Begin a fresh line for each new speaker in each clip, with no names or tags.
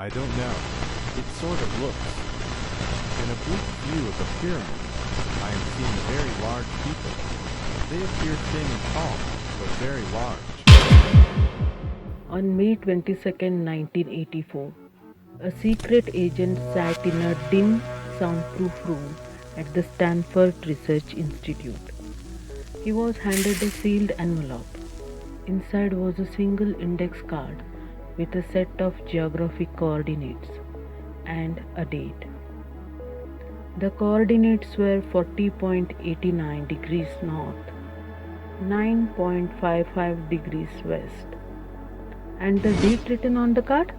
I don't know. It sort of looks. In a brief view of the pyramid, I am seeing very large people. They appear thin and tall, but very large.
On May 22, 1984, a secret agent sat in a dim, soundproof room at the Stanford Research Institute. He was handed a sealed envelope. Inside was a single index card with a set of geographic coordinates and a date. The coordinates were 40.89 degrees north, 9.55 degrees west. And the date written on the card?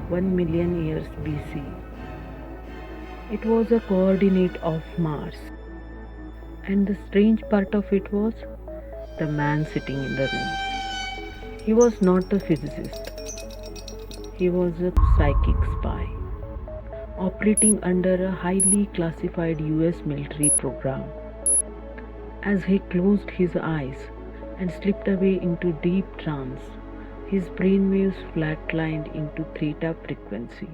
1 million years BC. It was a coordinate of Mars. And the strange part of it was the man sitting in the room. He was not a physicist. He was a psychic spy, operating under a highly classified US military program. As he closed his eyes and slipped away into deep trance, his brainwaves flatlined into theta frequency.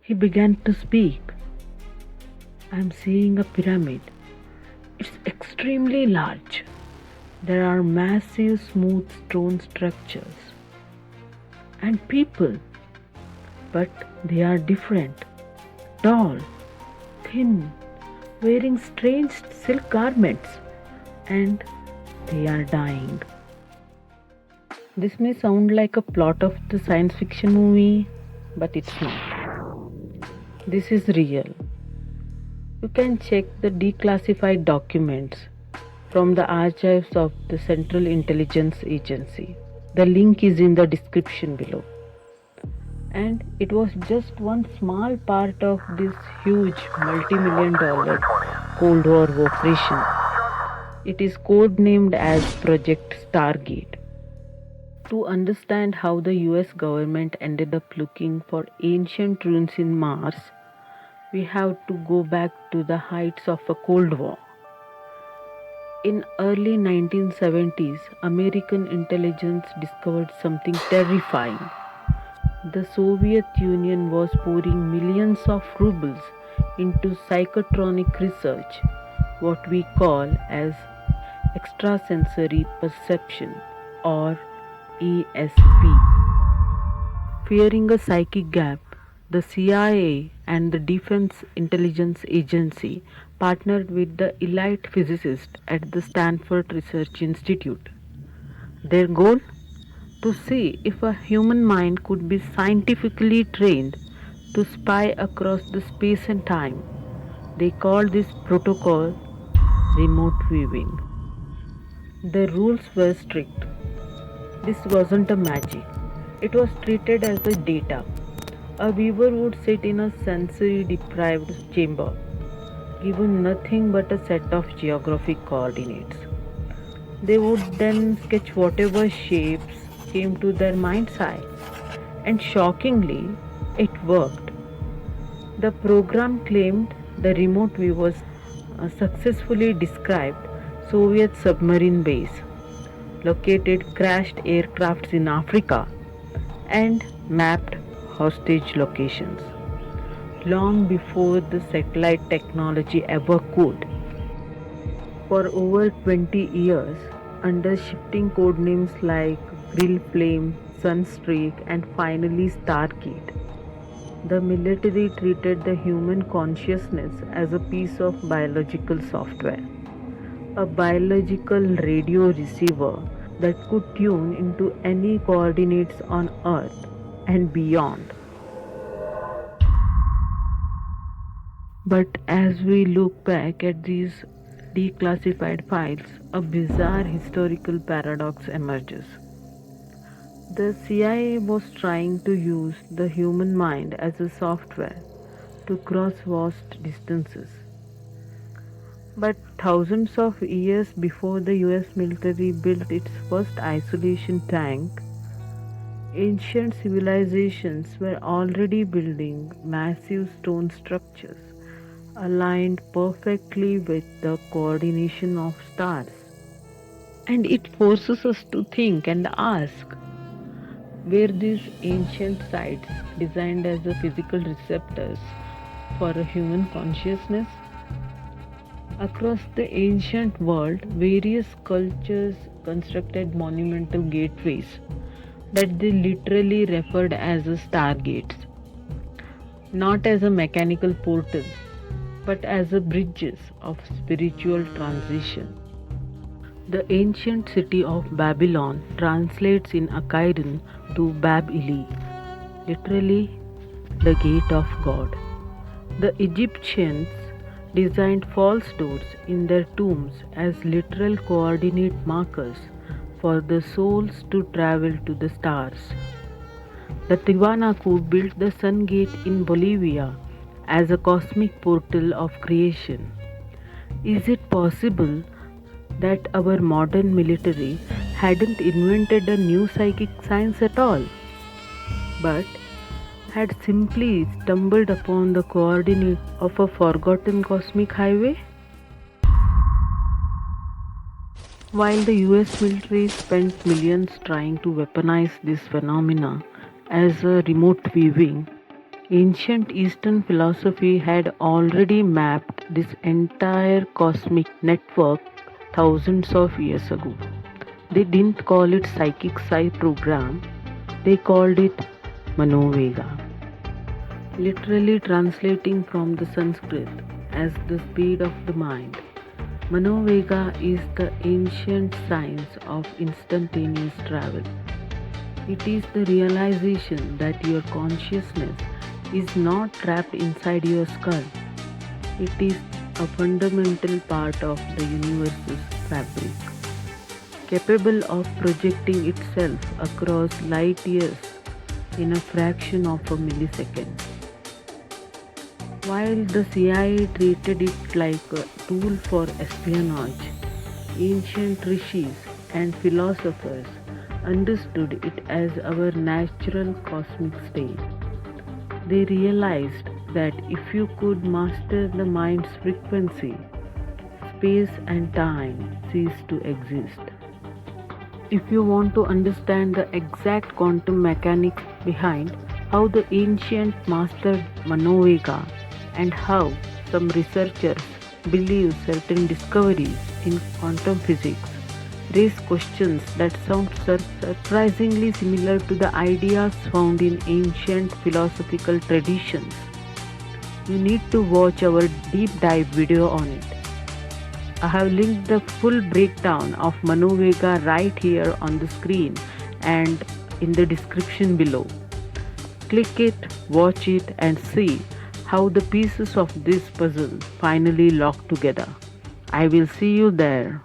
He began to speak. I am seeing a pyramid. It's extremely large. There are massive smooth stone structures and people, but they are different, tall, thin, wearing strange silk garments, and they are dying. This may sound like a plot of the science fiction movie, but it's not. This is real. You can check the declassified documents from the archives of the Central Intelligence Agency. The link is in the description below. And it was just one small part of this huge multi-million-dollar Cold War operation. It is codenamed as Project Stargate. To understand how the US government ended up looking for ancient ruins in Mars, we have to go back to the heights of a Cold War. In early 1970s, American intelligence discovered something terrifying. The Soviet Union was pouring millions of rubles into psychotronic research, what we call as extrasensory perception or ESP. Fearing a psychic gap, the CIA and the Defense Intelligence Agency partnered with the elite physicists at the Stanford Research Institute. Their goal? To see if a human mind could be scientifically trained to spy across the space and time. They called this protocol remote viewing. The rules were strict. This wasn't a magic. It was treated as a data. A viewer would sit in a sensory deprived chamber, given nothing but a set of geographic coordinates. They would then sketch whatever shapes came to their mind's eye, and shockingly, it worked. The program claimed the remote viewers successfully described Soviet submarine base, located crashed aircrafts in Africa, and mapped hostage locations long before the satellite technology ever could. For over 20 years, under shifting code names like Grill Flame, Sunstreak, and finally Stargate, the military treated the human consciousness as a piece of biological software, a biological radio receiver that could tune into any coordinates on Earth and beyond. But as we look back at these declassified files, a bizarre historical paradox emerges. The CIA was trying to use the human mind as a software to cross vast distances. But thousands of years before the US military built its first isolation tank, ancient civilizations were already building massive stone structures aligned perfectly with the coordination of stars. And it forces us to think and ask, were these ancient sites designed as a physical receptors for a human consciousness? Across the ancient world, various cultures constructed monumental gateways that they literally referred as a stargates, not as a mechanical portal, but as a bridges of spiritual transition. The ancient city of Babylon translates in Akkadian to Bab-Ili, literally the gate of God. The Egyptians designed false doors in their tombs as literal coordinate markers for the souls to travel to the stars. The Tiwanaku built the Sun Gate in Bolivia as a cosmic portal of creation. Is it possible that our modern military hadn't invented a new psychic science at all, but had simply stumbled upon the coordinates of a forgotten cosmic highway? While the US military spent millions trying to weaponize this phenomena as a remote viewing, ancient Eastern philosophy had already mapped this entire cosmic network thousands of years ago. They didn't call it psychic psi program, they called it Manovega, literally translating from the Sanskrit as the speed of the mind. Manovega is the ancient science of instantaneous travel. It is the realization that your consciousness is not trapped inside your skull. It is a fundamental part of the universe's fabric, capable of projecting itself across light years in a fraction of a millisecond. While the CIA treated it like a tool for espionage, ancient rishis and philosophers understood it as our natural cosmic state. They realized that if you could master the mind's frequency, space and time cease to exist. If you want to understand the exact quantum mechanics behind how the ancient mastered Manovega and how some researchers believe certain discoveries in quantum physics raise questions that sound surprisingly similar to the ideas found in ancient philosophical traditions, you need to watch our deep dive video on it. I have linked the full breakdown of Manovega right here on the screen and in the description below. Click it, watch it and see how the pieces of this puzzle finally lock together. I will see you there.